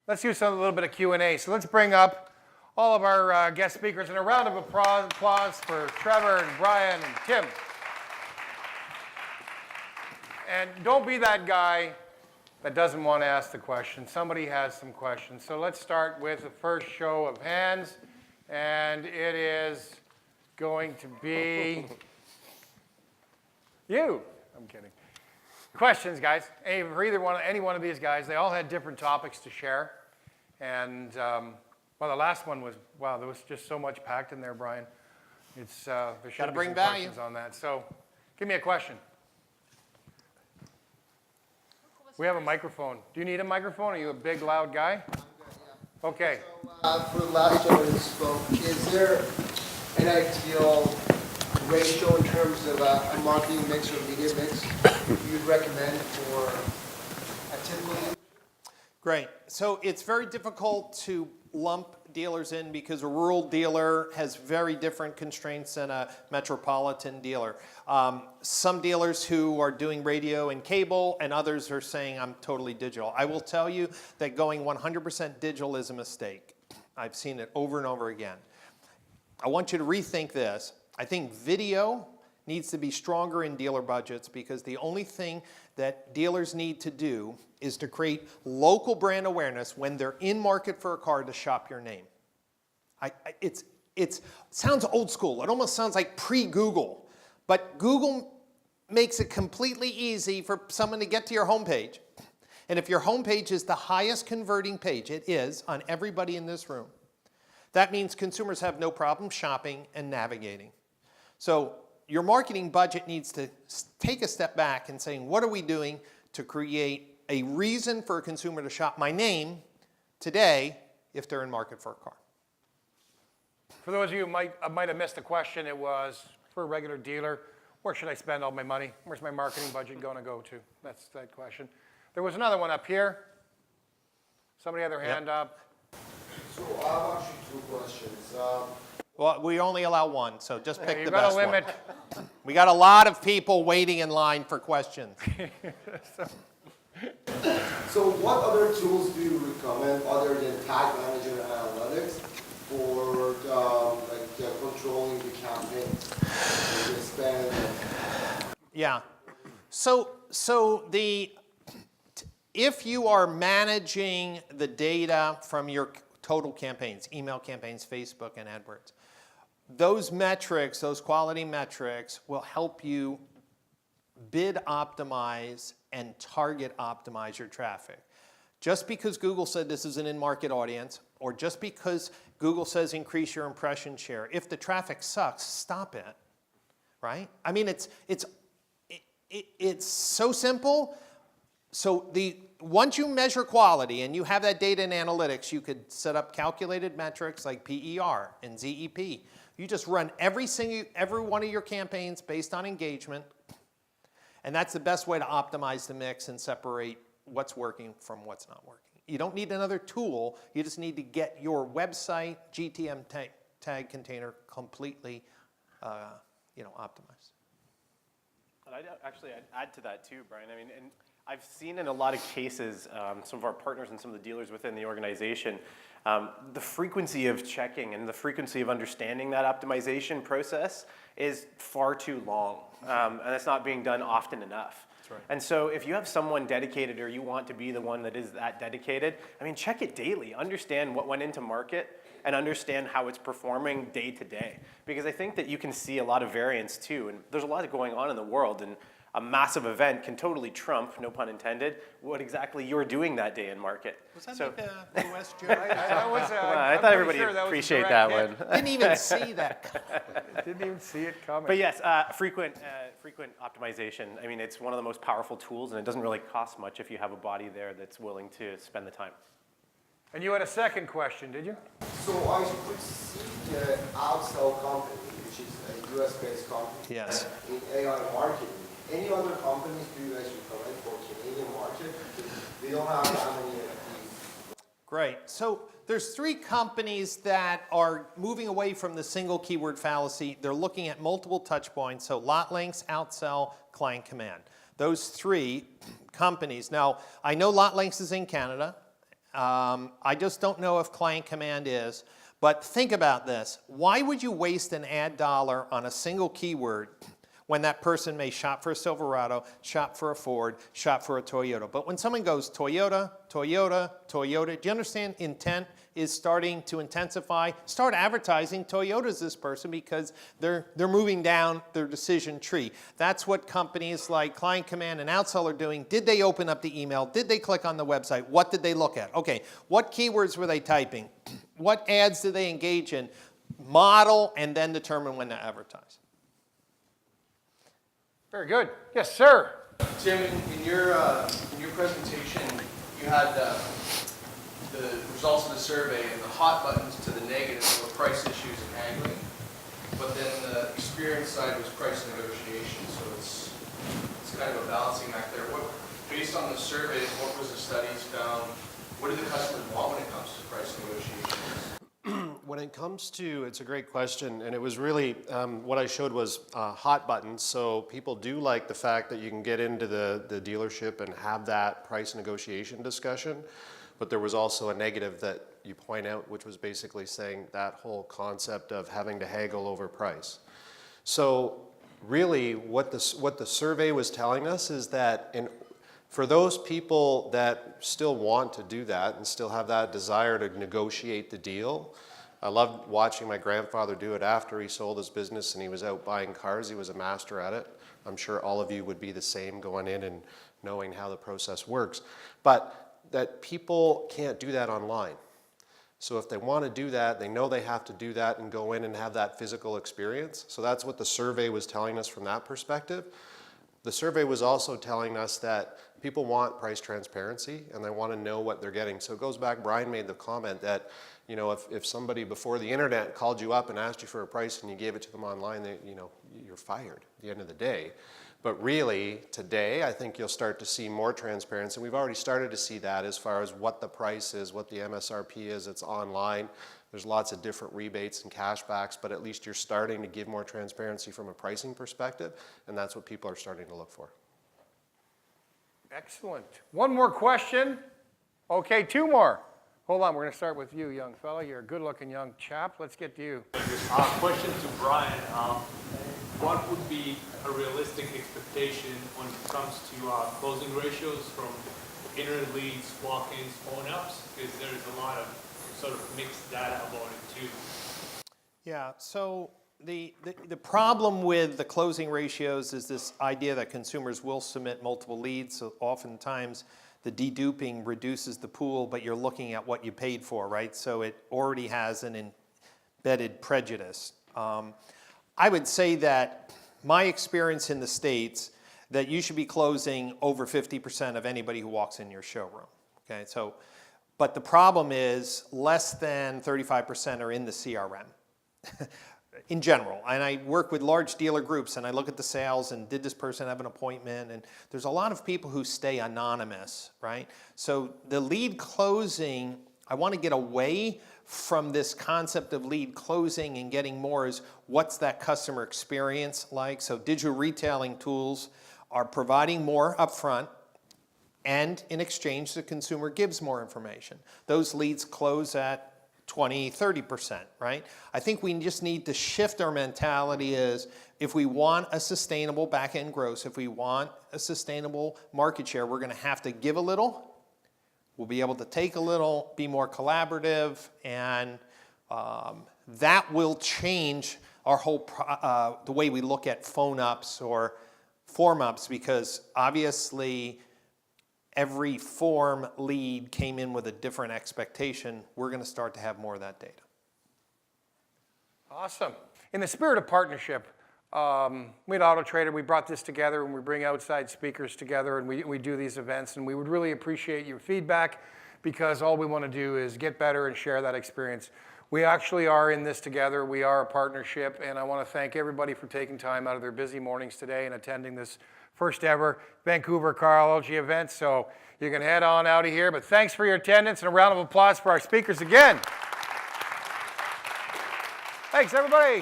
Let's do a little bit of Q&A. So let's bring up all of our guest speakers and a round of applause for Trevor and Brian and Tim. And don't be that guy that doesn't want to ask the question. Somebody has some questions. So let's start with the first show of hands. And it is going to be you. I'm kidding. Questions, guys. Hey, for any one of these guys, they all had different topics to share. And, well, the last one was, wow, there was just so much packed in there, Brian. It's, there should be some questions on that. So give me a question. We have a microphone. Do you need a microphone? Are you a big, loud guy? I'm good, yeah. Okay. So, for the last gentleman who spoke, is there an ideal ratio in terms of a marketing mix or media mix you'd recommend for a typical user? Great. So it's very difficult to lump dealers in because a rural dealer has very different constraints than a metropolitan dealer. Some dealers who are doing radio and cable and others are saying I'm totally digital. I will tell you that going 100% digital is a mistake. I've seen it over and over again. I want you to rethink this. I think video needs to be stronger in dealer budgets because the only thing that dealers need to do is to create local brand awareness when they're in market for a car to shop your name. It sounds old school. It almost sounds like pre-Google. But Google makes it completely easy for someone to get to your homepage. And if your homepage is the highest converting page, it is on everybody in this room, that means consumers have no problem shopping and navigating. So your marketing budget needs to take a step back and saying, what are we doing to create a reason for a consumer to shop my name today if they're in market for a car? For those of you who might have missed the question, it was, for a regular dealer, where should I spend all my money? Where's my marketing budget going to go to? That's that question. There was another one up here. Somebody had their hand up. So I have actually two questions. Well, we only allow one, so just pick the You've got best a limit. one. We got a lot of people waiting in line for questions. So what other tools do you recommend other than Tag Manager and Analytics for controlling the campaign, the spend? Yeah. So if you are managing the data from your total campaigns, email campaigns, Facebook, and AdWords, those metrics, those quality metrics will help you bid optimize and target optimize your traffic. Just because Google said this is an in-market audience, or just because Google says increase your impression share, if the traffic sucks, stop it, right? I mean, it's so simple. So once you measure quality and you have that data in analytics, you could set up calculated metrics like PER and ZEP. You just run every one of your campaigns based on engagement, and that's the best way to optimize the mix and separate what's working from what's not working. You don't need another tool. You just need to get your website GTM tag container completely optimized. And I'd add to that too, Brian. I mean, and I've seen in a lot of cases, some of our partners and some of the dealers within the organization, the frequency of checking and the frequency of understanding that optimization process is far too long, and it's not being done often enough. That's right. And so if you have someone dedicated or you want to be the one that is that dedicated, I mean, check it daily. Understand what went into market and understand how it's performing day to day. Because I think that you can see a lot of variance too, and there's a lot going on in the world, and a massive event can totally trump, no pun intended, what exactly you're doing that day in market. Was that so, like a US joke? I thought everybody would appreciate that one. Didn't even see that. Didn't even see it coming. But yes, frequent optimization. I mean, it's one of the most powerful tools, and it doesn't really cost much if you have a body there that's willing to spend the time. And you had a second question, did you? So I would see the Outsell company, which is a US-based company, Yes. in AI marketing. Any other companies do you guys recommend for Canadian market? They don't have that many NFTs. Great. So there's three companies that are moving away from the single keyword fallacy. They're looking at multiple touch points. So LotLinks, Outsell, Client Command. Those three companies. Now, I know LotLinks is in Canada. I just don't know if client command is. But think about this. Why would you waste an ad dollar on a single keyword when that person may shop for a Silverado, shop for a Ford, shop for a Toyota? But when someone goes Toyota, Toyota, Toyota, do you understand intent is starting to intensify? Start advertising Toyotas this person because they're moving down their decision tree. That's what companies like Client Command and Outsell are doing. Did they open up the email? Did they click on the website? What did they look at? Okay, what keywords were they typing? What ads did they engage in? Model and then determine when to advertise. Very good. Yes, sir. Tim, in your presentation, you had the results of the survey, and the hot buttons to the negative were price issues and haggling, but then the experience side was price negotiation. So it's kind of a balancing act there. Based on the surveys, what was the studies found? What do the customers want when it comes to price negotiations? When it comes to, it's a great question, and it was really, what I showed was hot buttons. So people do like the fact that you can get into the dealership and have that price negotiation discussion, but there was also a negative that you point out, which was basically saying that whole concept of having to haggle over price. So really what the survey was telling us is that for those people that still want to do that and still have that desire to negotiate the deal, I loved watching my grandfather do it after he sold his business and he was out buying cars. He was a master at it. I'm sure all of you would be the same, going in and knowing how the process works. But that people can't do that online. So if they want to do that, they know they have to do that and go in and have that physical experience. So that's what the survey was telling us from that perspective. The survey was also telling us that people want price transparency and they want to know what they're getting. So it goes back, Brian made the comment that, you know, if somebody before the internet called you up and asked you for a price and you gave it to them online, you're fired at the end of the day. But really, today, I think you'll start to see more transparency. We've already started to see that as far as what the price is, what the MSRP is. It's online. There's lots of different rebates and cashbacks, but at least you're starting to give more transparency from a pricing perspective, and that's what people are starting to look for. Excellent. One more question. Okay, two more. Hold on, we're going to start with you, young fella. You're a good-looking young chap. Let's get to you. Question to Brian. What would be a realistic expectation when it comes to closing ratios from internet leads, walk-ins, phone-ups? Because there's a lot of sort of mixed data about it too. Yeah, so the problem with the closing ratios is this idea that consumers will submit multiple leads. So oftentimes the deduping reduces the pool, but you're looking at what you paid for, right? So it already has an embedded prejudice. I would say that my experience in the States, that you should be closing over 50% of anybody who walks in your showroom, okay? So, but the problem is less than 35% are in the CRM in general. And I work with large dealer groups and I look at the sales and did this person have an appointment? And there's a lot of people who stay anonymous, right? So the lead closing, I want to get away from this concept of lead closing and getting more is what's that customer experience like? So digital retailing tools are providing more upfront, and in exchange the consumer gives more information. Those leads close at 20, 30%, right? I think we just need to shift our mentality is if we want a sustainable back-end growth, if we want a sustainable market share, we're going to have to give a little. We'll be able to take a little, be more collaborative, and that will change our whole, the way we look at phone ups or form ups, because obviously every form lead came in with a different expectation. We're going to start to have more of that data. Awesome. In the spirit of partnership, we at autoTRADER, we brought this together and we bring outside speakers together and we do these events, and we would really appreciate your feedback because all we want to do is get better and share that experience. We actually are in this together. We are a partnership, and I want to thank everybody for taking time out of their busy mornings today and attending this first ever Vancouver Carology event. So you can head on out of here, but thanks for your attendance and a round of applause for our speakers again. Thanks, everybody.